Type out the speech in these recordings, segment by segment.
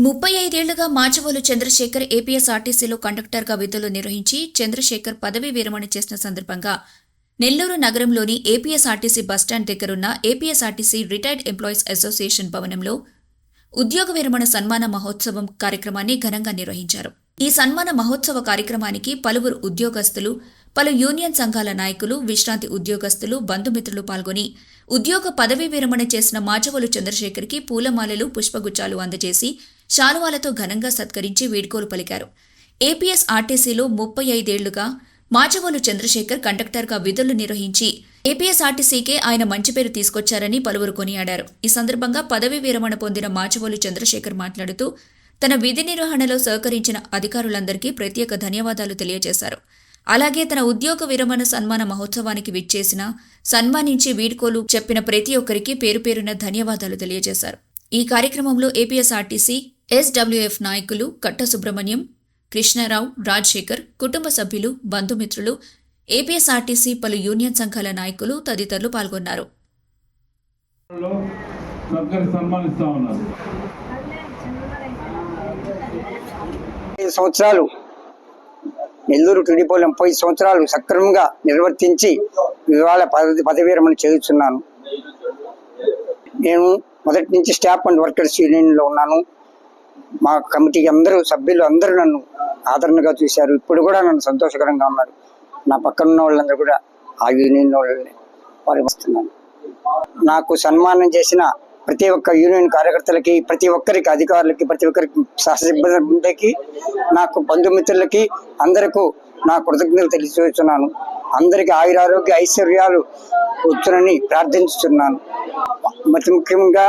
35 ఏళ్లుగా మాచవోలు చంద్రశేఖర్ ఏపీఎస్ఆర్టీసీలో కండక్టర్గా విధులు నిర్వహించి చంద్రశేఖర్ పదవీ విరమణ చేసిన సందర్భంగా నెల్లూరు నగరంలోని ఏపీఎస్ఆర్టీసీ బస్టాండ్ దగ్గరున్న ఏపీఎస్ఆర్టీసీ రిటైర్డ్ ఎంప్లాయీస్ అసోసియేషన్ భవనంలో ఉద్యోగ విరమణ సన్మాన మహోత్సవం కార్యక్రమాన్ని ఘనంగా నిర్వహించారు. ఈ సన్మాన మహోత్సవ కార్యక్రమానికి పలువురు ఉద్యోగస్తులు, పలు యూనియన్ సంఘాల నాయకులు, విశ్రాంతి ఉద్యోగస్తులు, బంధుమిత్రులు పాల్గొని ఉద్యోగ పదవీ విరమణ చేసిన మాచవోలు చంద్రశేఖర్కి పూలమాలలు, పుష్పగుచ్చాలు అందజేసి శాలువాలతో ఘనంగా సత్కరించి వీడ్కోలు పలికారు. ఏపీఎస్ఆర్టీసీలో 35 ఏళ్లుగా మాచవోలు చంద్రశేఖర్ కండక్టర్గా విధులు నిర్వహించి ఏపీఎస్ఆర్టీసీకే ఆయన మంచి పేరు తీసుకొచ్చారని పలువురు కొనియాడారు. ఈ సందర్భంగా పదవీ విరమణ పొందిన మాచవోలు చంద్రశేఖర్ మాట్లాడుతూ తన విధి నిర్వహణలో సహకరించిన అధికారులందరికీ ప్రత్యేక ధన్యవాదాలు తెలియజేశారు. అలాగే తన ఉద్యోగ విరమణ సన్మాన మహోత్సవానికి విచ్చేసిన, సన్మానించి వీడ్కోలు చెప్పిన ప్రతి ఒక్కరికి పేరు పేరున ధన్యవాదాలు తెలియజేశారు. ఈ కార్యక్రమంలో ఏపీఎస్ఆర్టీసీ ఎస్డబ్ల్యూఎఫ్ నాయకులు కట్ట సుబ్రహ్మణ్యం, కృష్ణారావు, రాజశేఖర్, కుటుంబ సభ్యులు, బంధుమిత్రులు, ఏపీఎస్ఆర్టీసీ పలు యూనియన్ సంఘాల నాయకులు తదితరులు పాల్గొన్నారు. సంవత్సరాలు నెల్లూరు టీడీపీలో 30 సంవత్సరాలు సక్రమంగా నిర్వర్తించి ఇవాళ పదవీ విరమణ చేస్తున్నాను. నేను మొదటి నుంచి స్టాఫ్ అండ్ వర్కర్స్ యూనియన్లో ఉన్నాను. మా కమిటీ సభ్యులు అందరూ నన్ను ఆదరణగా చూశారు. ఇప్పుడు కూడా నన్ను సంతోషకరంగా ఉన్నారు. నా పక్కన ఉన్న వాళ్ళందరూ కూడా ఆ యూనియన్ వాళ్ళని పాల్గొస్తున్నాను. నాకు సన్మానం చేసిన ప్రతి ఒక్క యూనియన్ కార్యకర్తలకి, ప్రతి ఒక్కరికి, అధికారులకి, ప్రతి ఒక్కరికి, సహ సిబ్బందికి, నాకు బంధుమిత్రులకి అందరికీ నా కృతజ్ఞతలు తెలియజేస్తున్నాను. అందరికీ ఆయురారోగ్య ఐశ్వర్యాలు వచ్చునని ప్రార్థిస్తున్నాను. అతి ముఖ్యంగా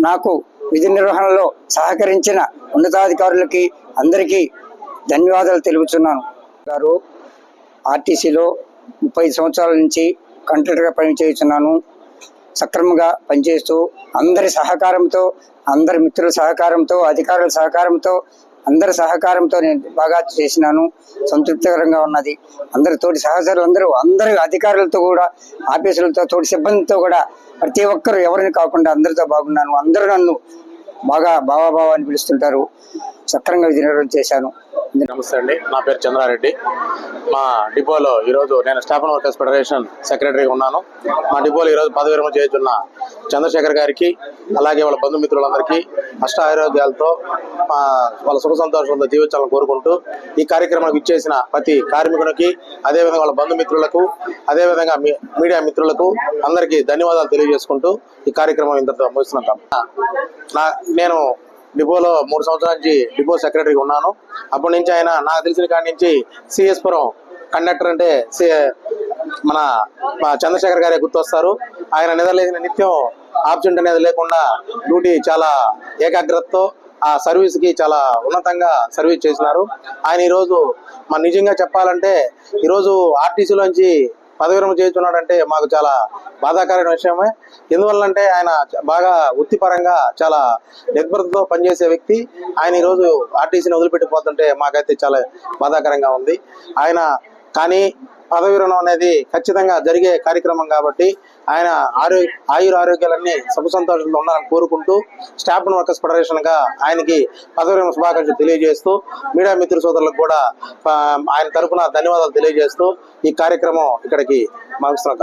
నాకు విధి నిర్వహణలో సహకరించిన ఉన్నతాధికారులకి అందరికీ ధన్యవాదాలు తెలుపుతున్నాను. గారు ఆర్టీసీలో 30 సంవత్సరాల నుంచి కండక్టర్గా పనిచేస్తున్నాను. సక్రమంగా పనిచేస్తూ అందరి సహకారంతో, అందరి మిత్రుల సహకారంతో, అధికారుల సహకారంతో, అందరి సహకారంతో నేను బాగా చేసినాను. సంతృప్తికరంగా ఉన్నది. అందరి తోటి సహచరులందరూ, అందరి అధికారులతో కూడా, ఆఫీసులతో, తోటి సిబ్బందితో కూడా ప్రతి ఒక్కరు ఎవరిని కాకుండా అందరితో బాగున్నాను. అందరూ నన్ను బాగా బావా అని పిలుస్తుంటారు. సక్రంగా విధి నిర్వహణ చేశాను. నమస్తే అండి, నా పేరు చంద్రారెడ్డి. మా డిపోలో ఈరోజు నేను స్టాఫ్ అండ్ వర్కర్స్ ఫెడరేషన్ సెక్రటరీగా ఉన్నాను. మా డిపోలో ఈరోజు పదవి విరమణ చేస్తున్న చంద్రశేఖర్ గారికి, అలాగే వాళ్ళ బంధుమిత్రులందరికీ అష్ట ఆరోగ్యాలతో వాళ్ళ సుఖ సంతోషాలతో జీవించాలని కోరుకుంటూ ఈ కార్యక్రమానికి ఇచ్చేసిన ప్రతి కార్మికునికి, అదేవిధంగా వాళ్ళ బంధుమిత్రులకు, అదేవిధంగా మీడియా మిత్రులకు అందరికీ ధన్యవాదాలు తెలియజేసుకుంటూ ఈ కార్యక్రమం ఇంతటితో ముగిస్తున్నాం. నేను డిపోలో 3 సంవత్సరాల నుంచి డిపో సెక్రటరీగా ఉన్నాను. అప్పటి నుంచి ఆయన నాకు తెలిసిన కాడి నుంచి సిఎస్పురం కండక్టర్ అంటే మన చంద్రశేఖర్ గారే గుర్తొస్తారు. ఆయన నిద్రలేసిన నిత్యం ఆబ్సెంట్ అనేది లేకుండా డ్యూటీ చాలా ఏకాగ్రతతో ఆ సర్వీస్కి చాలా ఉన్నతంగా సర్వీస్ చేసినారు. ఆయన ఈరోజు నిజంగా చెప్పాలంటే ఈరోజు ఆర్టీసీలోంచి పదవి విరమణ చేస్తున్నాడంటే మాకు చాలా బాధాకరమైన విషయమే. ఎందువల్లంటే ఆయన బాగా వృత్తిపరంగా చాలా నిర్భరతతో పనిచేసే వ్యక్తి. ఆయన ఈరోజు ఆర్టీసీని వదిలిపెట్టిపోతుంటే మాకైతే చాలా బాధాకరంగా ఉంది. ఆయన కానీ పదవి విరమణ అనేది ఖచ్చితంగా జరిగే కార్యక్రమం కాబట్టి ఆయన ఆరోగ్యాలన్నీ సుఖ సంతోషంతో ఉండాలని కోరుకుంటూ స్టాఫ్ అండ్ వర్కర్స్ ఫెడరేషన్ గా ఆయనకి పదవి విరమణ శుభాకాంక్షలు తెలియజేస్తూ మీడియా మిత్ర సోదరులకు కూడా ఆయన తరఫున ధన్యవాదాలు తెలియజేస్తూ ఈ కార్యక్రమం ఇక్కడికి ముగిస్తున్నాం.